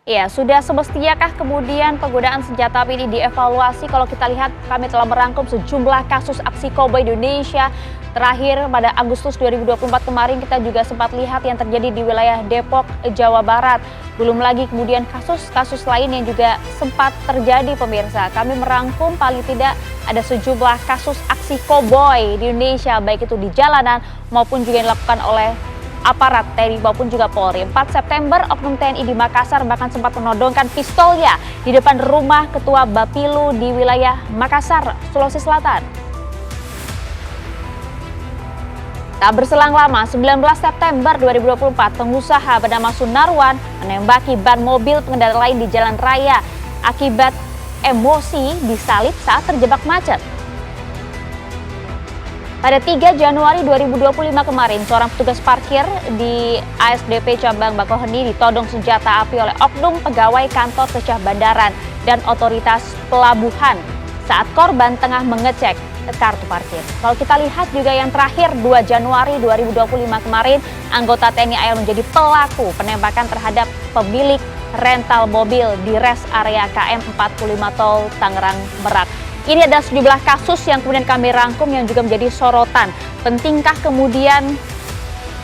Ya, sudah semestinyakah kemudian penggunaan senjata api ini dievaluasi? Kalau kita lihat, kami telah merangkum sejumlah kasus aksi koboi di Indonesia. Terakhir pada Agustus 2024 kemarin kita juga sempat lihat yang terjadi di wilayah Depok, Jawa Barat. Belum lagi kemudian kasus-kasus lain yang juga sempat terjadi, pemirsa. Kami merangkum paling tidak ada sejumlah kasus aksi koboi di Indonesia, baik itu di jalanan maupun juga yang dilakukan oleh aparat TNI maupun juga Polri. 4 September, oknum TNI di Makassar bahkan sempat menodongkan pistolnya di depan rumah Ketua Bapilu di wilayah Makassar, Sulawesi Selatan. Tak berselang lama, 19 September 2024, pengusaha bernama Sunarwan menembaki ban mobil pengendara lain di jalan raya akibat emosi disalip saat terjebak macet. Pada 3 Januari 2025 kemarin, seorang petugas parkir di ASDP Cabang Bakauheni ditodong senjata api oleh oknum pegawai kantor Syah Bandaran dan otoritas pelabuhan saat korban tengah mengecek kartu parkir. Kalau kita lihat juga yang terakhir 2 Januari 2025 kemarin, anggota TNI AL menjadi pelaku penembakan terhadap pemilik rental mobil di rest area KM 45 Tol Tangerang Merak. Ini ada sejumlah kasus yang kemudian kami rangkum yang juga menjadi sorotan. Pentingkah kemudian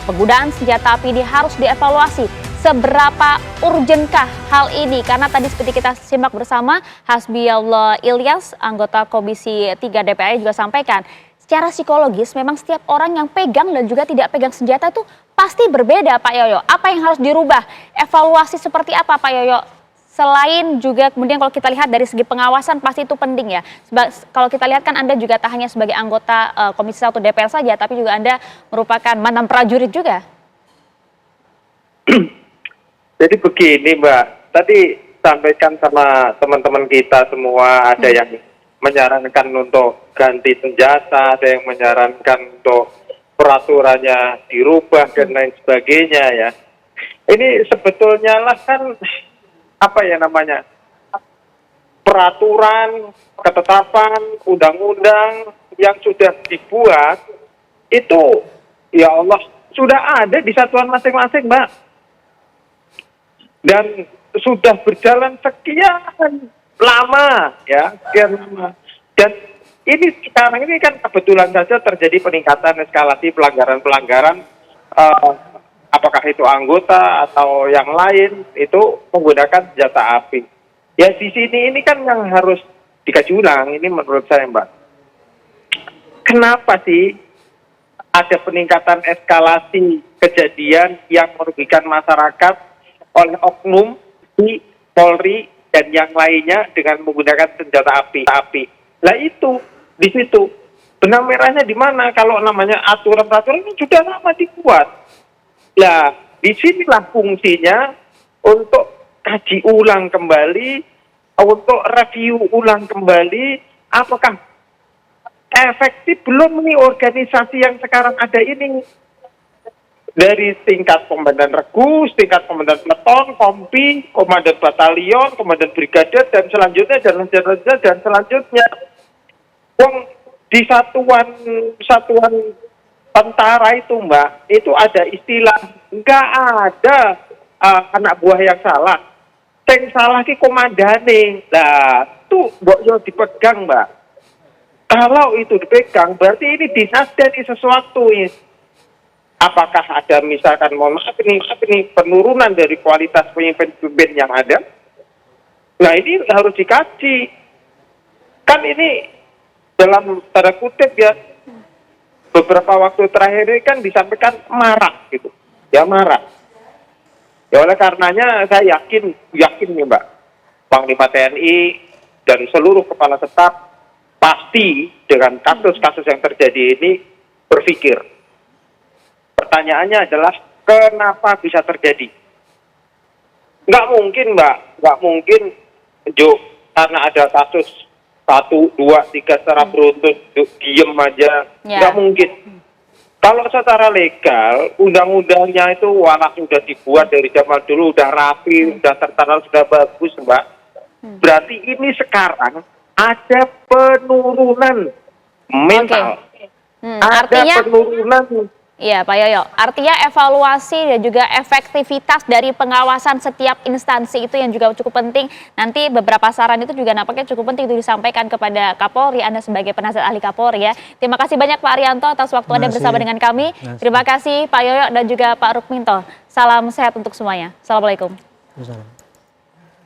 penggunaan senjata api ini harus dievaluasi? Seberapa urgenkah hal ini? Karena tadi seperti kita simak bersama, Hasbiallah Ilyas, anggota Komisi 3 DPR juga sampaikan, secara psikologis memang setiap orang yang pegang dan juga tidak pegang senjata itu pasti berbeda, Pak Yoyo. Apa yang harus dirubah? Evaluasi seperti apa, Pak Yoyo? Selain juga kemudian kalau kita lihat dari segi pengawasan pasti itu penting ya. Kalau kita lihat kan Anda juga tak hanya sebagai anggota Komisi 1 DPR saja, tapi juga Anda merupakan mantan prajurit juga. Jadi begini Mbak, tadi sampaikan sama teman-teman kita semua, ada yang menyarankan untuk ganti senjata, ada yang menyarankan untuk peraturannya dirubah dan lain sebagainya ya. Ini sebetulnya lah kan apa ya namanya, peraturan, ketetapan, undang-undang yang sudah dibuat itu ya Allah sudah ada di satuan masing-masing Mbak, dan sudah berjalan sekian lama ya, sekian lama. Dan ini sekarang ini kan kebetulan saja terjadi peningkatan eskalasi pelanggaran-pelanggaran, apakah itu anggota atau yang lain itu menggunakan senjata api. Ya di sini ini kan yang harus dikaji ulang, ini menurut saya Mbak. Kenapa sih ada peningkatan eskalasi kejadian yang merugikan masyarakat oleh oknum di Polri dan yang lainnya dengan menggunakan senjata api? Lah itu, di situ benang merahnya di mana? Kalau namanya aturan-aturan ini sudah lama dibuat. Nah, disinilah fungsinya untuk kaji ulang kembali, untuk review ulang kembali, apakah efektif belum nih organisasi yang sekarang ada ini. Dari tingkat komandan regu, tingkat komandan peleton, kompi, komandan batalion, komandan brigade, dan selanjutnya, dan selanjutnya. Di satuan tentara itu Mbak, itu ada istilah, nggak ada anak buah yang salah. Yang salah ki komandane. Nah, itu mbok dipegang Mbak. Kalau itu dipegang, berarti ini dinasdani sesuatu ya. Apakah ada misalkan, mohon maaf ini penurunan dari kualitas pemimpin-pemimpin yang ada? Nah ini harus dikaji. Kan ini dalam tanda kutip ya, beberapa waktu terakhir ini kan disampaikan marak gitu, ya marak. Ya oleh karenanya saya yakin nih Mbak, Panglima TNI dan seluruh kepala staf pasti dengan kasus-kasus yang terjadi ini berpikir. Pertanyaannya adalah kenapa bisa terjadi? Nggak mungkin Mbak, nggak mungkin karena ada kasus 1, 2, 3 secara beruntun diem aja, nggak mungkin. Kalau secara legal, undang-undangnya itu sudah dibuat dari zaman dulu, udah rapi, udah tertata, sudah bagus Mbak. Berarti ini sekarang ada penurunan mental, ada penurunan Iya Pak Yoyo, artinya evaluasi dan juga efektivitas dari pengawasan setiap instansi itu yang juga cukup penting. Nanti beberapa saran itu juga nampaknya cukup penting itu disampaikan kepada Kapolri, Anda sebagai penasihat ahli Kapolri ya. Terima kasih banyak Pak Arianto atas waktu Anda bersama dengan kami. Terima kasih Pak Yoyo dan juga Pak Rukminto. Salam sehat untuk semuanya. Assalamualaikum.